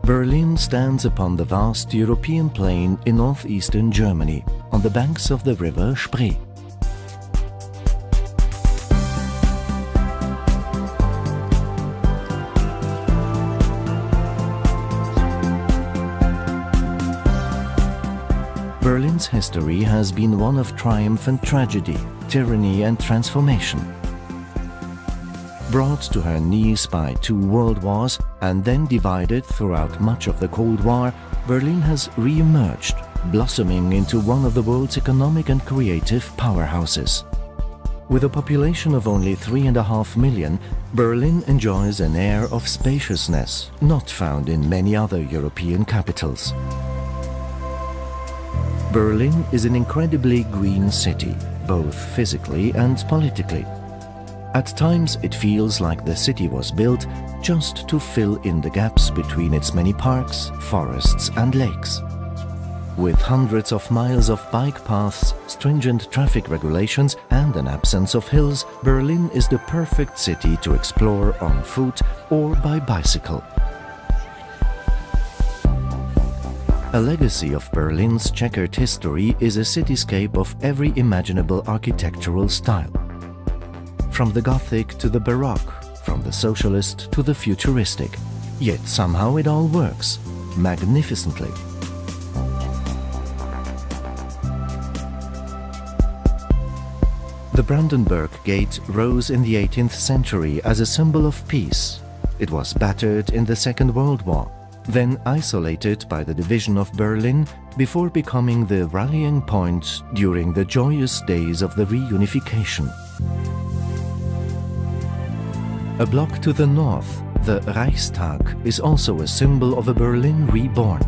Berlin stands upon the vast European plain in northeastern Germany, on the banks of the river Spree. Berlin's history has been one of triumph and tragedy, tyranny and transformation. Brought to her knees by 2 world wars and then divided throughout much of the Cold War, Berlin has re-emerged, blossoming into one of the world's economic and creative powerhouses. With a population of only 3.5 million, Berlin enjoys an air of spaciousness not found in many other European capitals. Berlin is an incredibly green city, both physically and politically. At times it feels like the city was built just to fill in the gaps between its many parks, forests and lakes. With hundreds of miles of bike paths, stringent traffic regulations and an absence of hills, Berlin is the perfect city to explore on foot or by bicycle. A legacy of Berlin's checkered history is a cityscape of every imaginable architectural style. From the Gothic to the Baroque, from the socialist to the futuristic. Yet somehow it all works, magnificently. The Brandenburg Gate rose in the 18th century as a symbol of peace. It was battered in the Second World War, then isolated by the division of Berlin before becoming the rallying point during the joyous days of the reunification. A block to the north, the Reichstag is also a symbol of a Berlin reborn.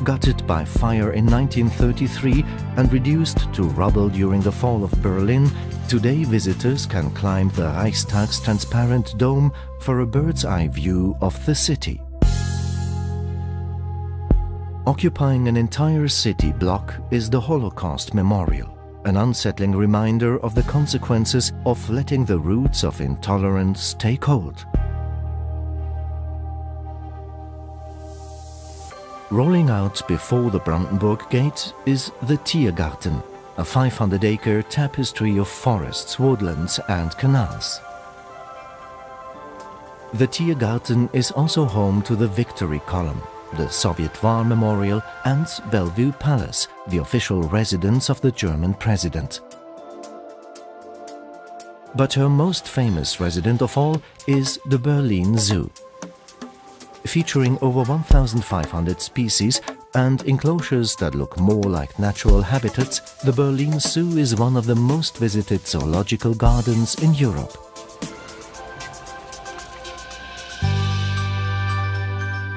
Gutted by fire in 1933 and reduced to rubble during the fall of Berlin, today visitors can climb the Reichstag's transparent dome for a bird's-eye view of the city. Occupying an entire city block is the Holocaust Memorial, an unsettling reminder of the consequences of letting the roots of intolerance take hold. Rolling out before the Brandenburg Gate is the Tiergarten, a 500-acre tapestry of forests, woodlands and canals. The Tiergarten is also home to the Victory Column, the Soviet War Memorial and Bellevue Palace, the official residence of the German president. But her most famous resident of all is the Berlin Zoo. Featuring over 1,500 species and enclosures that look more like natural habitats, the Berlin Zoo is one of the most visited zoological gardens in Europe.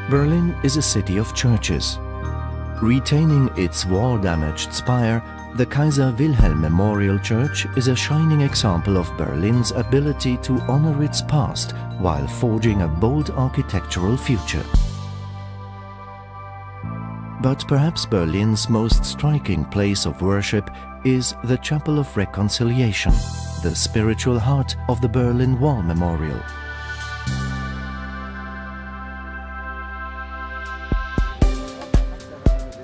Berlin is a city of churches. Retaining its war-damaged spire, the Kaiser Wilhelm Memorial Church is a shining example of Berlin's ability to honor its past while forging a bold architectural future. But perhaps Berlin's most striking place of worship is the Chapel of Reconciliation, the spiritual heart of the Berlin Wall Memorial.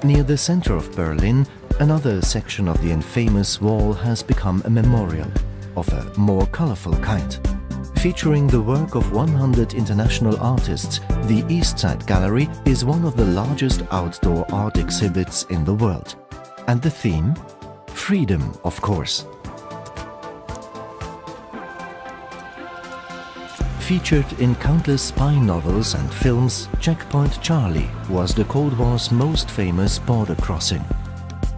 Near the center of Berlin, another section of the infamous wall has become a memorial, of a more colorful kind. Featuring the work of 100 international artists, the East Side Gallery is one of the largest outdoor art exhibits in the world. And the theme? Freedom, of course. Featured in countless spy novels and films, Checkpoint Charlie was the Cold War's most famous border crossing.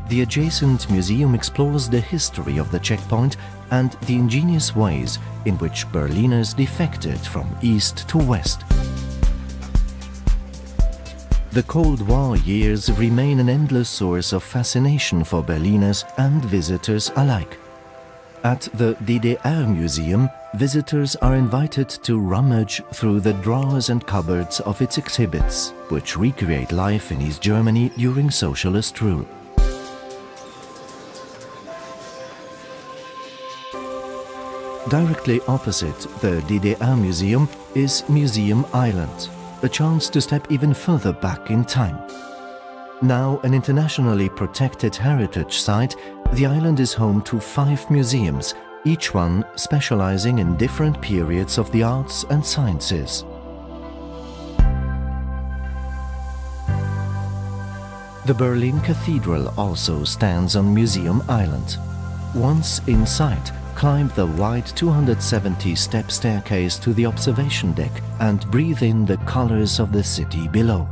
The adjacent museum explores the history of the checkpoint and the ingenious ways in which Berliners defected from east to west. The Cold War years remain an endless source of fascination for Berliners and visitors alike. At the DDR Museum, visitors are invited to rummage through the drawers and cupboards of its exhibits, which recreate life in East Germany during socialist rule. Directly opposite the DDR Museum is Museum Island, a chance to step even further back in time. Now an internationally protected heritage site, the island is home to 5 museums, each one specializing in different periods of the arts and sciences. The Berlin Cathedral also stands on Museum Island. Once inside, climb the wide 270-step staircase to the observation deck and breathe in the colors of the city below.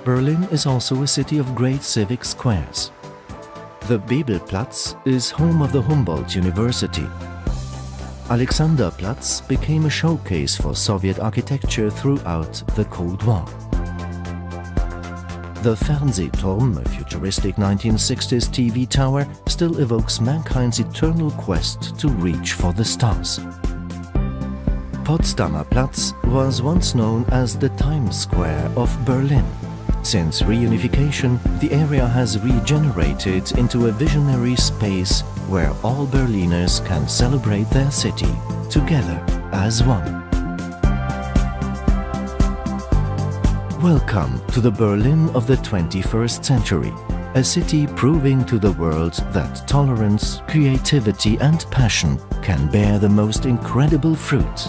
Berlin is also a city of great civic squares. The Bebelplatz is home of the Humboldt University. Alexanderplatz became a showcase for Soviet architecture throughout the Cold War. The Fernsehturm, a futuristic 1960s TV tower, still evokes mankind's eternal quest to reach for the stars. Potsdamer Platz was once known as the Times Square of Berlin. Since reunification, the area has regenerated into a visionary space where all Berliners can celebrate their city together as one. Welcome to the Berlin of the 21st century, a city proving to the world that tolerance, creativity and passion can bear the most incredible fruit.